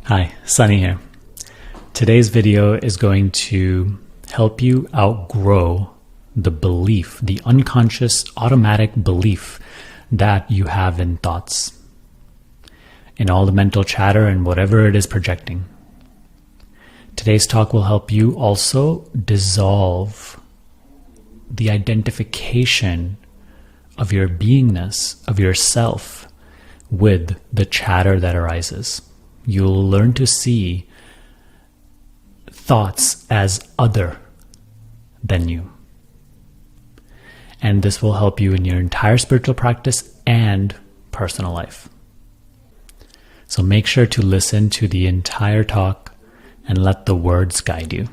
Hi, Sunny here. Today's video is going to help you outgrow the belief, the unconscious automatic belief that you have in thoughts, in all the mental chatter and whatever it is projecting. Today's talk will help you also dissolve the identification of your beingness, of yourself, with the chatter that arises. You'll learn to see thoughts as other than you. And this will help you in your entire spiritual practice and personal life. So make sure to listen to the entire talk and let the words guide you.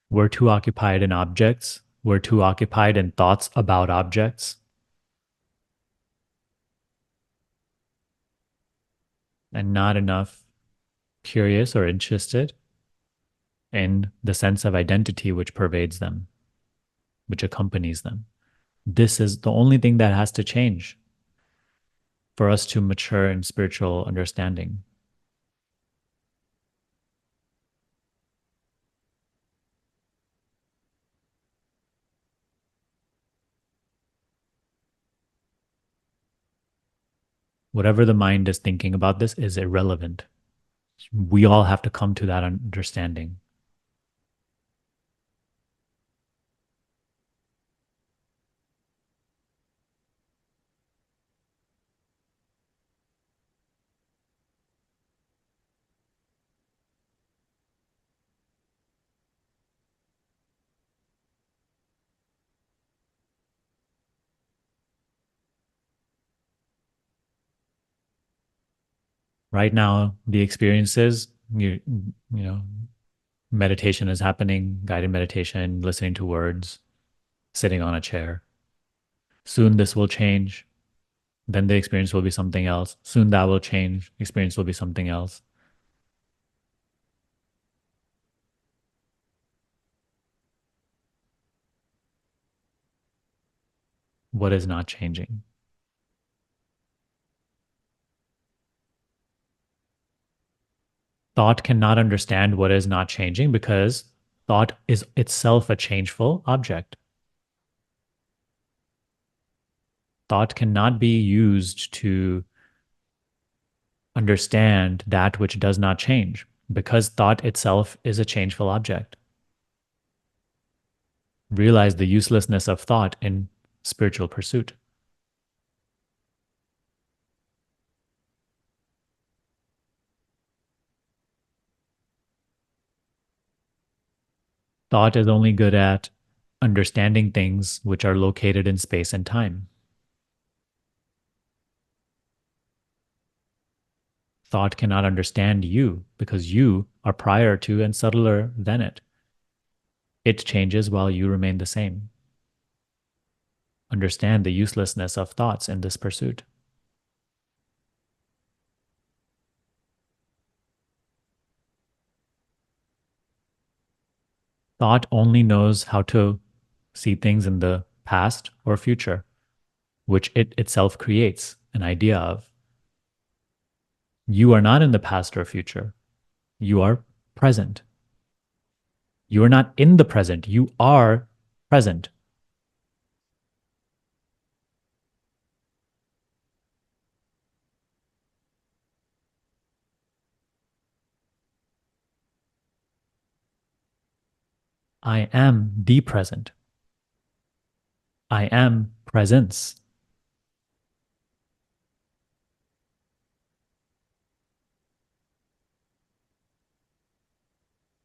We're too occupied in objects. We're too occupied in thoughts about objects. And not enough curious or interested in the sense of identity which pervades them, which accompanies them. This is the only thing that has to change for us to mature in spiritual understanding. Whatever the mind is thinking about this is irrelevant. We all have to come to that understanding. Right now, the experiences, you know, meditation is happening, guided meditation, listening to words, sitting on a chair. Soon this will change. Then the experience will be something else. Soon that will change. Experience will be something else. What is not changing? Thought cannot understand what is not changing because thought is itself a changeful object. Thought cannot be used to understand that which does not change because thought itself is a changeful object. Realize the uselessness of thought in spiritual pursuit. Thought is only good at understanding things which are located in space and time. Thought cannot understand you because you are prior to and subtler than it. It changes while you remain the same. Understand the uselessness of thoughts in this pursuit. Thought only knows how to see things in the past or future, which it itself creates an idea of. You are not in the past or future. You are present. You are not in the present. You are present. I am the present. I am presence.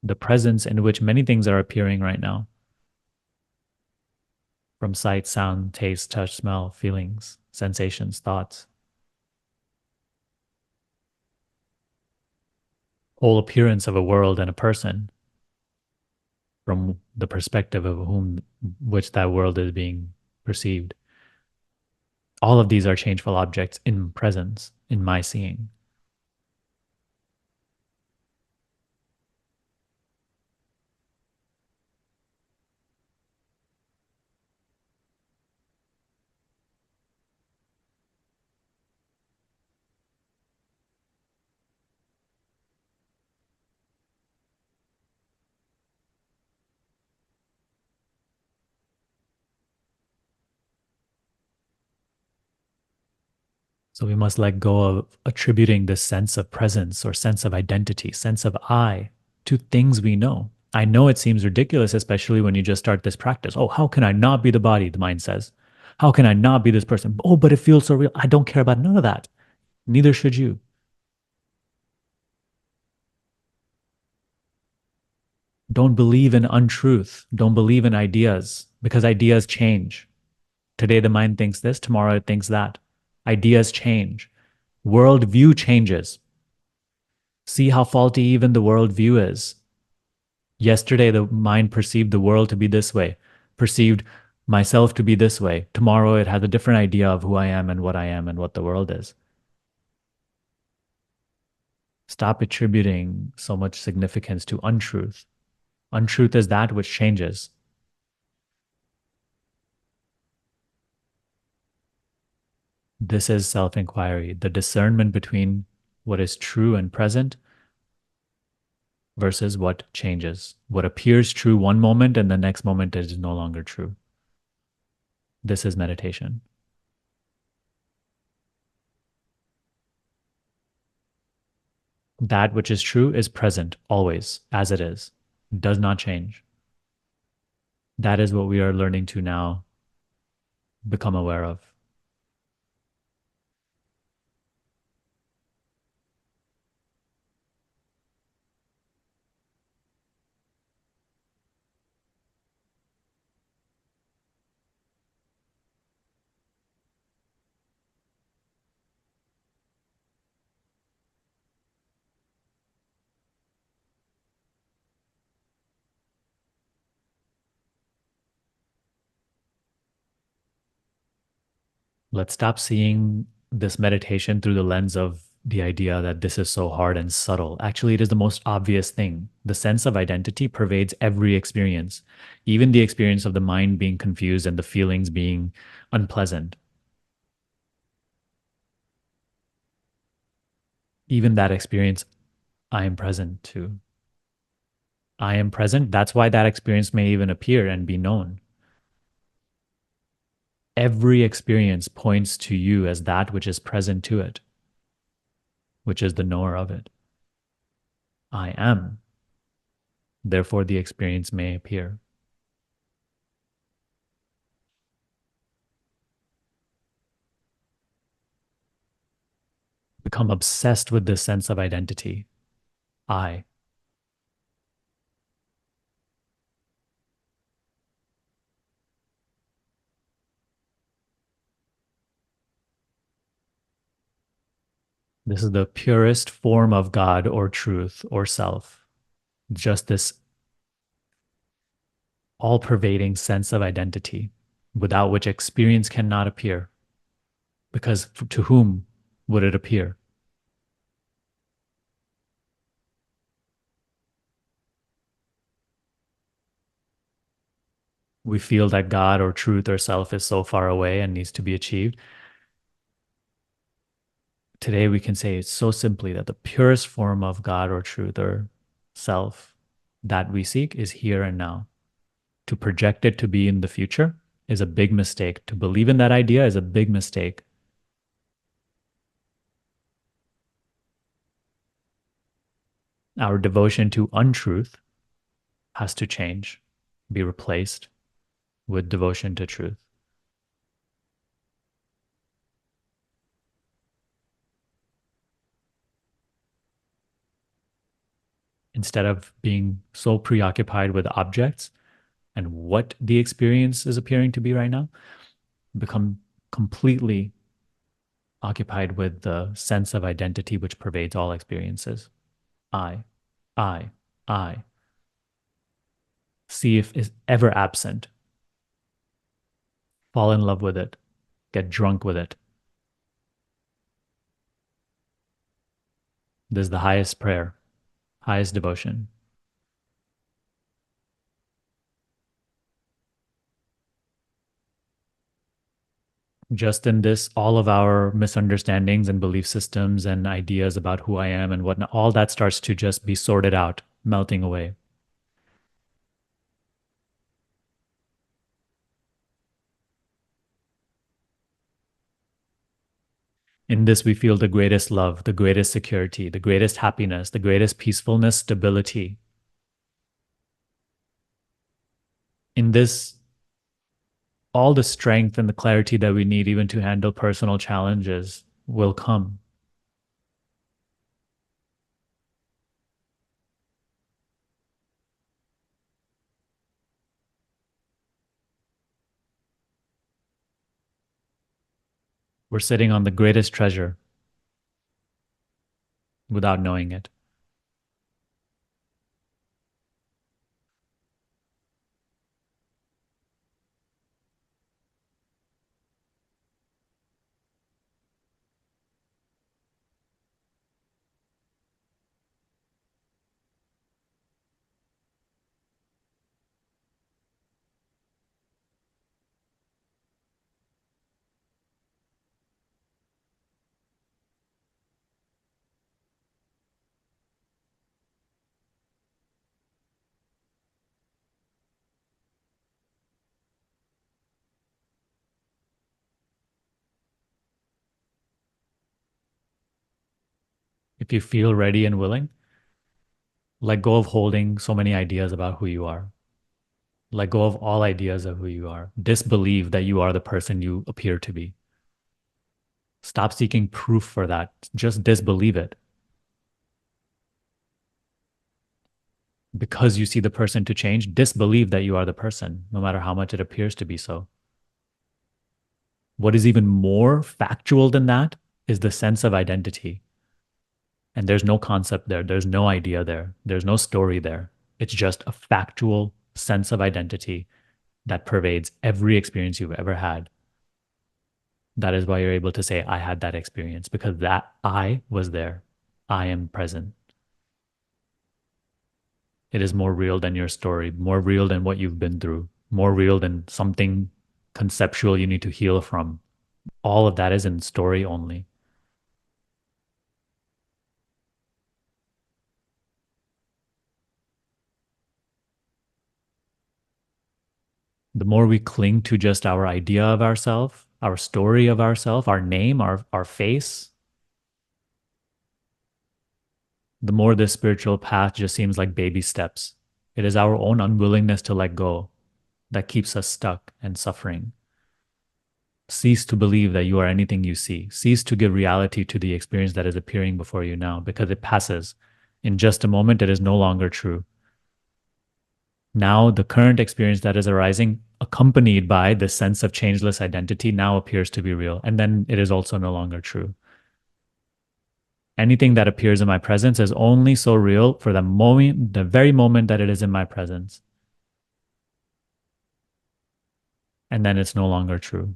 The presence in which many things are appearing right now, from sight, sound, taste, touch, smell, feelings, sensations, thoughts. Whole appearance of a world and a person from the perspective of whom which that world is being perceived. All of these are changeful objects in presence, in my seeing. So we must let go of attributing this sense of presence or sense of identity, sense of I to things we know. I know it seems ridiculous, especially when you just start this practice. Oh, how can I not be the body? The mind says. How can I not be this person? Oh, but it feels so real. I don't care about none of that. Neither should you. Don't believe in untruth. Don't believe in ideas because ideas change. Today the mind thinks this, tomorrow it thinks that. Ideas change. Worldview changes. See how faulty even the worldview is. Yesterday, the mind perceived the world to be this way, perceived myself to be this way. Tomorrow, it has a different idea of who I am and what the world is. Stop attributing so much significance to untruth. Untruth is that which changes. This is self inquiry, the discernment between what is true and present versus what changes. What appears true one moment and the next moment is no longer true. This is meditation. That which is true is present always, as it is, does not change. That is what we are learning to now become aware of. Let's stop seeing this meditation through the lens of the idea that this is so hard and subtle. Actually, it is the most obvious thing. The sense of identity pervades every experience, even the experience of the mind being confused and the feelings being unpleasant. Even that experience, I am present to. I am present. That's why that experience may even appear and be known. Every experience points to you as that which is present to it, which is the knower of it. I am. Therefore, the experience may appear. Become obsessed with this sense of identity. I. This is the purest form of God or truth or self. Just this all pervading sense of identity, without which experience cannot appear. Because to whom would it appear? We feel that God or truth or self is so far away and needs to be achieved. Today, we can say so simply that the purest form of God or truth or self that we seek is here and now. To project it to be in the future is a big mistake. To believe in that idea is a big mistake. Our devotion to untruth has to change, be replaced with devotion to truth. Instead of being so preoccupied with objects and what the experience is appearing to be right now, become completely occupied with the sense of identity which pervades all experiences. I, I, I. See if it's ever absent. Fall in love with it. Get drunk with it. This is the highest prayer, highest devotion. Just in this, all of our misunderstandings and belief systems and ideas about who I am and whatnot, all that starts to just be sorted out, melting away. In this, we feel the greatest love, the greatest security, the greatest happiness, the greatest peacefulness, stability. In this, all the strength and the clarity that we need even to handle personal challenges will come. We're sitting on the greatest treasure without knowing it. If you feel ready and willing, let go of holding so many ideas about who you are. Let go of all ideas of who you are. Disbelieve that you are the person you appear to be. Stop seeking proof for that. Just disbelieve it. Because you see the person to change, disbelieve that you are the person, no matter how much it appears to be so. What is even more factual than that is the sense of identity. And there's no concept there, there's no idea there, there's no story there. It's just a factual sense of identity that pervades every experience you've ever had. That is why you're able to say, I had that experience, because that I was there. I am present. It is more real than your story, more real than what you've been through, more real than something conceptual you need to heal from. All of that is in story only. The more we cling to just our idea of ourselves, our story of ourselves, our name, our face, the more this spiritual path just seems like baby steps. It is our own unwillingness to let go that keeps us stuck and suffering. Cease to believe that you are anything you see. Cease to give reality to the experience that is appearing before you now because it passes. In just a moment, it is no longer true. Now, the current experience that is arising, accompanied by the sense of changeless identity, now appears to be real. And then it is also no longer true. Anything that appears in my presence is only so real for the moment, the very moment that it is in my presence. And then it's no longer true.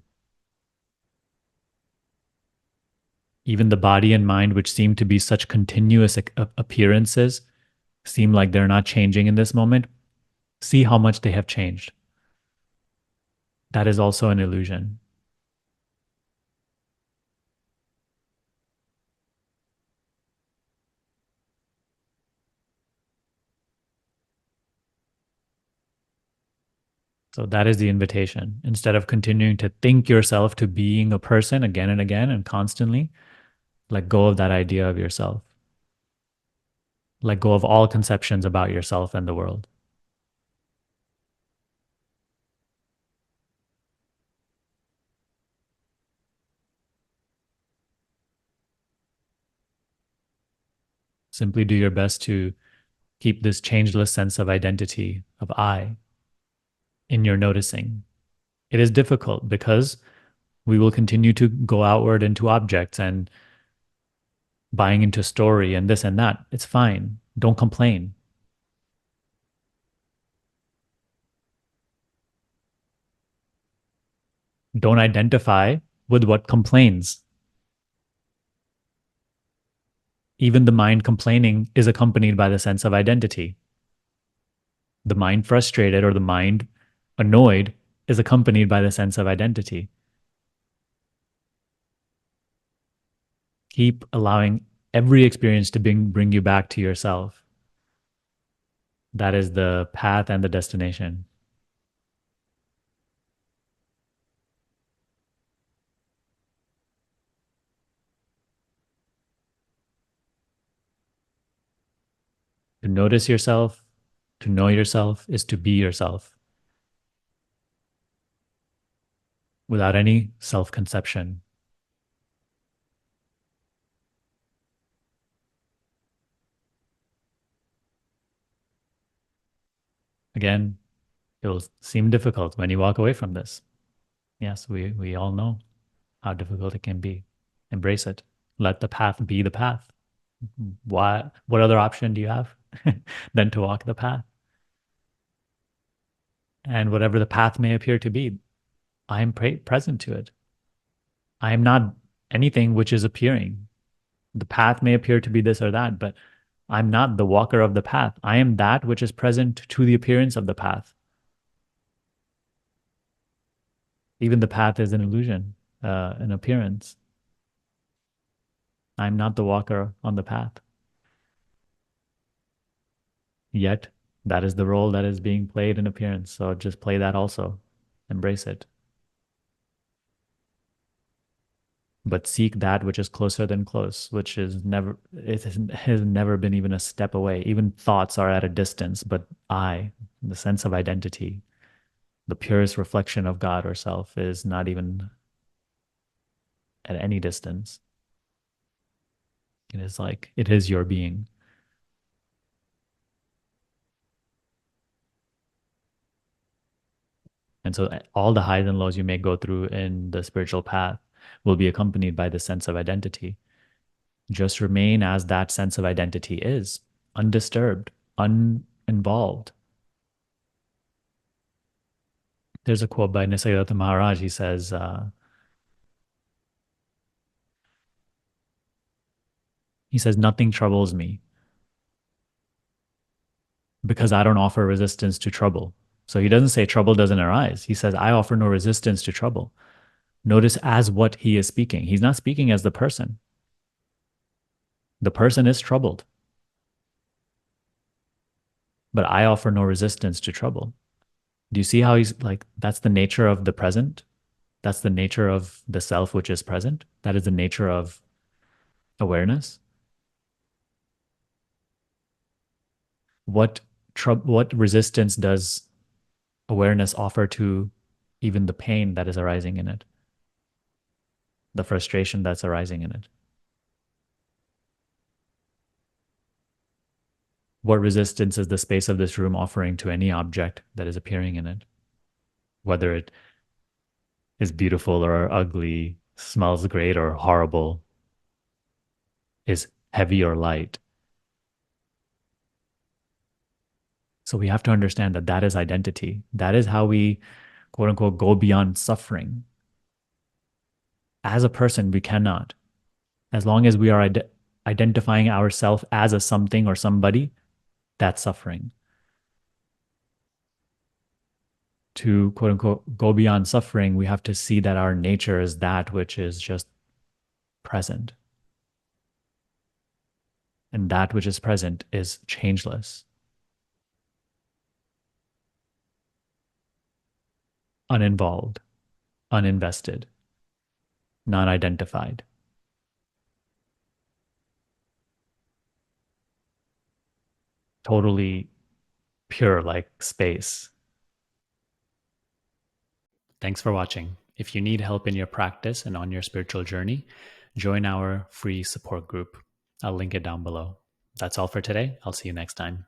Even the body and mind, which seem to be such continuous appearances, seem like they're not changing in this moment. See how much they have changed. That is also an illusion. So that is the invitation. Instead of continuing to think yourself to being a person again and again and constantly, let go of that idea of yourself. Let go of all conceptions about yourself and the world. Simply do your best to keep this changeless sense of identity, of I, in your noticing. It is difficult because we will continue to go outward into objects and buying into story and this and that. It's fine. Don't complain. Don't identify with what complains. Even the mind complaining is accompanied by the sense of identity. The mind frustrated or the mind annoyed is accompanied by the sense of identity. Keep allowing every experience to bring you back to yourself. That is the path and the destination. To notice yourself, to know yourself, is to be yourself without any self conception. Again, it will seem difficult when you walk away from this. Yes, we all know how difficult it can be. Embrace it. Let the path be the path. What other option do you have than to walk the path? And whatever the path may appear to be, I am present to it. I am not anything which is appearing. The path may appear to be this or that, but I'm not the walker of the path. I am that which is present to the appearance of the path. Even the path is an illusion, an appearance. I'm not the walker on the path. Yet, that is the role that is being played in appearance. So just play that also. Embrace it. But seek that which is closer than close, which is never, it has never been even a step away. Even thoughts are at a distance, but I, the sense of identity, the purest reflection of God or self, is not even at any distance. It is like, it is your being. And so all the highs and lows you may go through in the spiritual path will be accompanied by the sense of identity. Just remain as that sense of identity is, undisturbed, uninvolved. There's a quote by Nisargadatta Maharaj. He says, nothing troubles me because I don't offer resistance to trouble. So he doesn't say trouble doesn't arise. He says, I offer no resistance to trouble. Notice as what he is speaking. He's not speaking as the person. The person is troubled, but I offer no resistance to trouble. Do you see how he's like, that's the nature of the present? That's the nature of the self which is present. That is the nature of awareness. What resistance does awareness offer to even the pain that is arising in it, the frustration that's arising in it? What resistance is the space of this room offering to any object that is appearing in it? Whether it is beautiful or ugly, smells great or horrible, is heavy or light. So we have to understand that that is identity. That is how we, quote unquote, go beyond suffering. As a person, we cannot. As long as we are identifying ourselves as a something or somebody, that's suffering. To, quote unquote, go beyond suffering, we have to see that our nature is that which is just present. And that which is present is changeless, uninvolved, uninvested, non identified, totally pure like space. Thanks for watching. If you need help in your practice and on your spiritual journey, join our free support group. I'll link it down below. That's all for today. I'll see you next time.